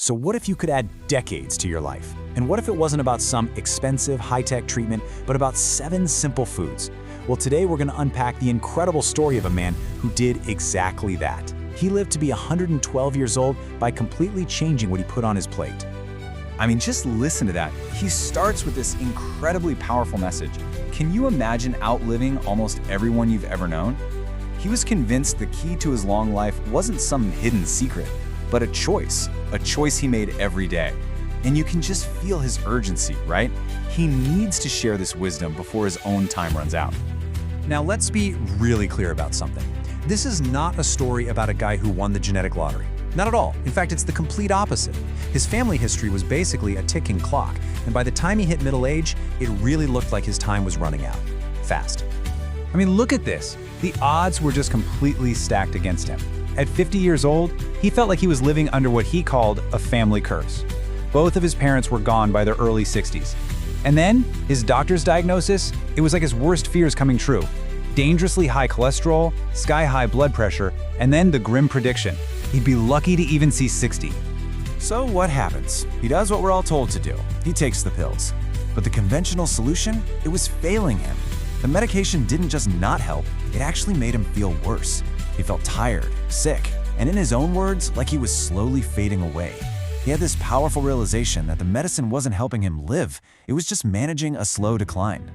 So what if you could add decades to your life? And what if it wasn't about some expensive, high-tech treatment, but about 7 simple foods? Well, today we're going to unpack the incredible story of a man who did exactly that. He lived to be 112 years old by completely changing what he put on his plate. I mean, just listen to that. He starts with this incredibly powerful message. Can you imagine outliving almost everyone you've ever known? He was convinced the key to his long life wasn't some hidden secret, but a choice he made every day. And you can just feel his urgency, right? He needs to share this wisdom before his own time runs out. Now, let's be really clear about something. This is not a story about a guy who won the genetic lottery. Not at all. In fact, it's the complete opposite. His family history was basically a ticking clock, and by the time he hit middle age, it really looked like his time was running out. Fast. I mean, look at this. The odds were just completely stacked against him. At 50 years old, he felt like he was living under what he called a family curse. Both of his parents were gone by their early 60s. And then, his doctor's diagnosis, it was like his worst fears coming true. Dangerously high cholesterol, sky-high blood pressure, and then the grim prediction. He'd be lucky to even see 60. So what happens? He does what we're all told to do. He takes the pills. But the conventional solution, it was failing him. The medication didn't just not help, it actually made him feel worse. He felt tired, sick, and in his own words, like he was slowly fading away. He had this powerful realization that the medicine wasn't helping him live, it was just managing a slow decline.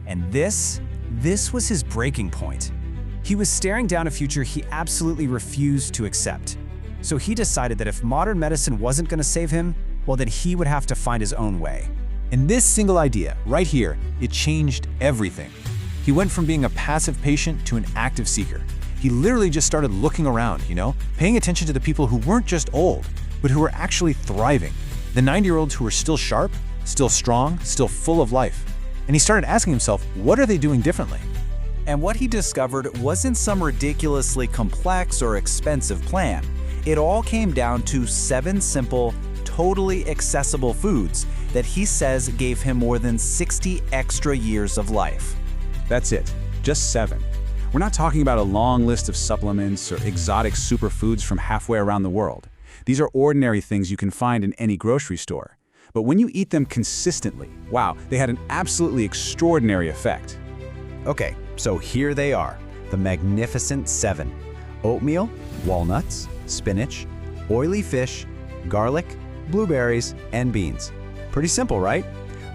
And this was his breaking point. He was staring down a future he absolutely refused to accept. So he decided that if modern medicine wasn't going to save him, well, then he would have to find his own way. And this single idea, right here, it changed everything. He went from being a passive patient to an active seeker. He literally just started looking around, paying attention to the people who weren't just old, but who were actually thriving. The 90-year-olds who were still sharp, still strong, still full of life. And he started asking himself, what are they doing differently? And what he discovered wasn't some ridiculously complex or expensive plan. It all came down to 7 simple, totally accessible foods that he says gave him more than 60 extra years of life. That's it, just 7. We're not talking about a long list of supplements or exotic superfoods from halfway around the world. These are ordinary things you can find in any grocery store. But when you eat them consistently, wow, they had an absolutely extraordinary effect. Okay, so here they are, the magnificent 7. Oatmeal, walnuts, spinach, oily fish, garlic, blueberries, and beans. Pretty simple, right?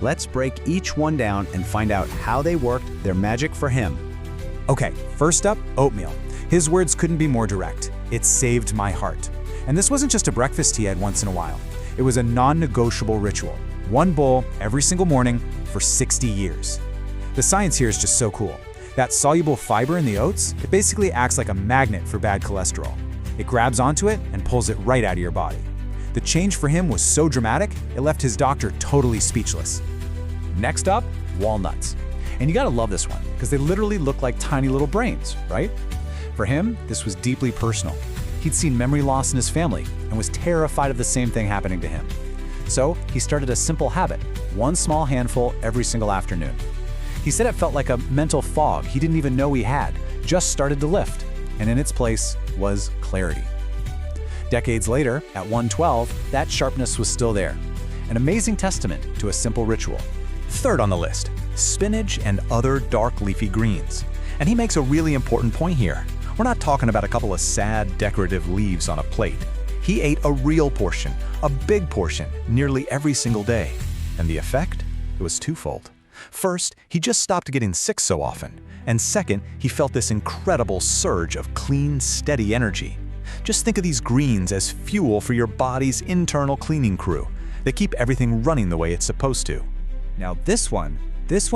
Let's break each one down and find out how they worked their magic for him. Okay, first up, oatmeal. His words couldn't be more direct. It saved my heart. And this wasn't just a breakfast he had once in a while. It was a non-negotiable ritual. 1 bowl every single morning for 60 years. The science here is just so cool. That soluble fiber in the oats, it basically acts like a magnet for bad cholesterol. It grabs onto it and pulls it right out of your body. The change for him was so dramatic, it left his doctor totally speechless. Next up, walnuts. And you gotta love this one, because they literally look like tiny little brains, right? For him, this was deeply personal. He'd seen memory loss in his family and was terrified of the same thing happening to him. So he started a simple habit, 1 small handful every single afternoon. He said it felt like a mental fog he didn't even know he had, just started to lift, and in its place was clarity. Decades later, at 112, that sharpness was still there. An amazing testament to a simple ritual. Third on the list, spinach and other dark leafy greens. And he makes a really important point here. We're not talking about a couple of sad, decorative leaves on a plate. He ate a real portion, a big portion, nearly every single day. And the effect? It was twofold. First, he just stopped getting sick so often. And second, he felt this incredible surge of clean, steady energy. Just think of these greens as fuel for your body's internal cleaning crew. They keep everything running the way it's supposed to. Now this one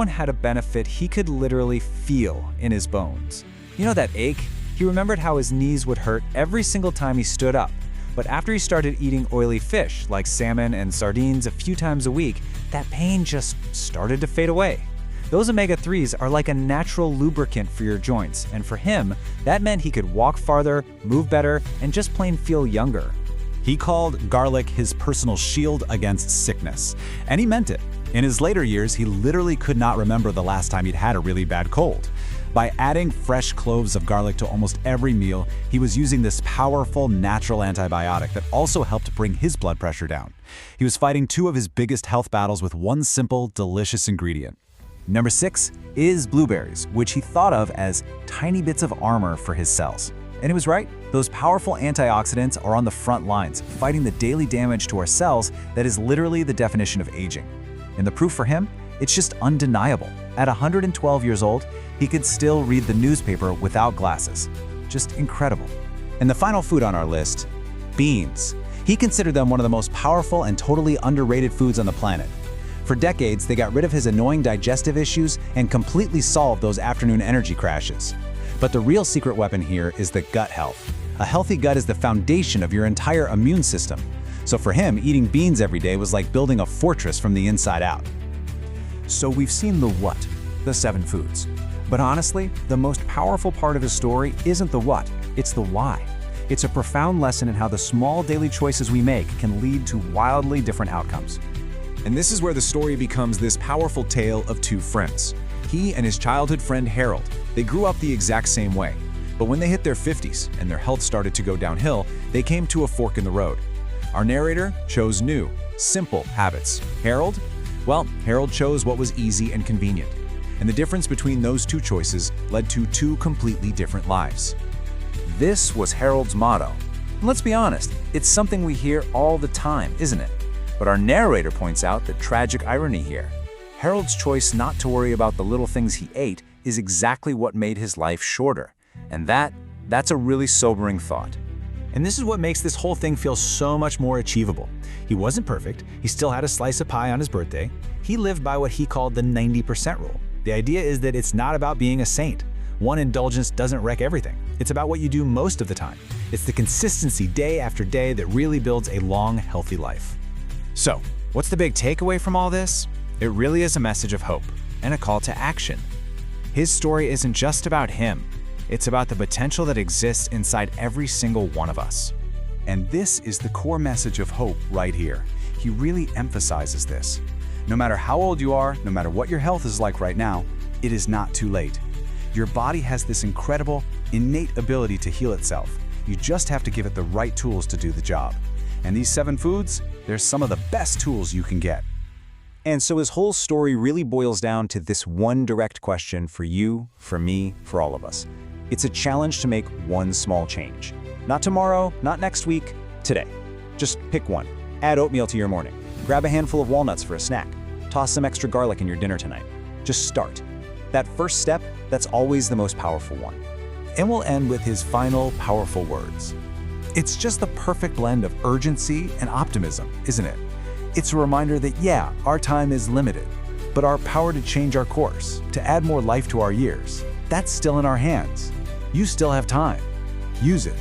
had a benefit he could literally feel in his bones. You know that ache? He remembered how his knees would hurt every single time he stood up. But after he started eating oily fish, like salmon and sardines a few times a week, that pain just started to fade away. Those omega-3s are like a natural lubricant for your joints, and for him, that meant he could walk farther, move better, and just plain feel younger. He called garlic his personal shield against sickness, and he meant it. In his later years, he literally could not remember the last time he'd had a really bad cold. By adding fresh cloves of garlic to almost every meal, he was using this powerful natural antibiotic that also helped bring his blood pressure down. He was fighting two of his biggest health battles with one simple, delicious ingredient. Number 6 is blueberries, which he thought of as tiny bits of armor for his cells. And he was right. Those powerful antioxidants are on the front lines, fighting the daily damage to our cells that is literally the definition of aging. And the proof for him? It's just undeniable. At 112 years old, he could still read the newspaper without glasses. Just incredible. And the final food on our list, beans. He considered them one of the most powerful and totally underrated foods on the planet. For decades, they got rid of his annoying digestive issues and completely solved those afternoon energy crashes. But the real secret weapon here is the gut health. A healthy gut is the foundation of your entire immune system. So for him, eating beans every day was like building a fortress from the inside out. So we've seen the what, the 7 foods. But honestly, the most powerful part of his story isn't the what, it's the why. It's a profound lesson in how the small daily choices we make can lead to wildly different outcomes. And this is where the story becomes this powerful tale of two friends. He and his childhood friend Harold, they grew up the exact same way. But when they hit their 50s and their health started to go downhill, they came to a fork in the road. Our narrator chose new, simple habits. Harold? Well, Harold chose what was easy and convenient. And the difference between those two choices led to two completely different lives. This was Harold's motto. And let's be honest, it's something we hear all the time, isn't it? But our narrator points out the tragic irony here. Harold's choice not to worry about the little things he ate is exactly what made his life shorter. And that's a really sobering thought. And this is what makes this whole thing feel so much more achievable. He wasn't perfect. He still had a slice of pie on his birthday. He lived by what he called the 90% rule. The idea is that it's not about being a saint. One indulgence doesn't wreck everything. It's about what you do most of the time. It's the consistency day after day that really builds a long, healthy life. So, what's the big takeaway from all this? It really is a message of hope and a call to action. His story isn't just about him. It's about the potential that exists inside every single one of us. And this is the core message of hope right here. He really emphasizes this. No matter how old you are, no matter what your health is like right now, it is not too late. Your body has this incredible, innate ability to heal itself. You just have to give it the right tools to do the job. And these 7 foods, they're some of the best tools you can get. And so his whole story really boils down to this one direct question for you, for me, for all of us. It's a challenge to make one small change. Not tomorrow, not next week, today. Just pick one. Add oatmeal to your morning. Grab a handful of walnuts for a snack. Toss some extra garlic in your dinner tonight. Just start. That first step, that's always the most powerful one. And we'll end with his final powerful words. It's just the perfect blend of urgency and optimism, isn't it? It's a reminder that, yeah, our time is limited, but our power to change our course, to add more life to our years, that's still in our hands. You still have time. Use it.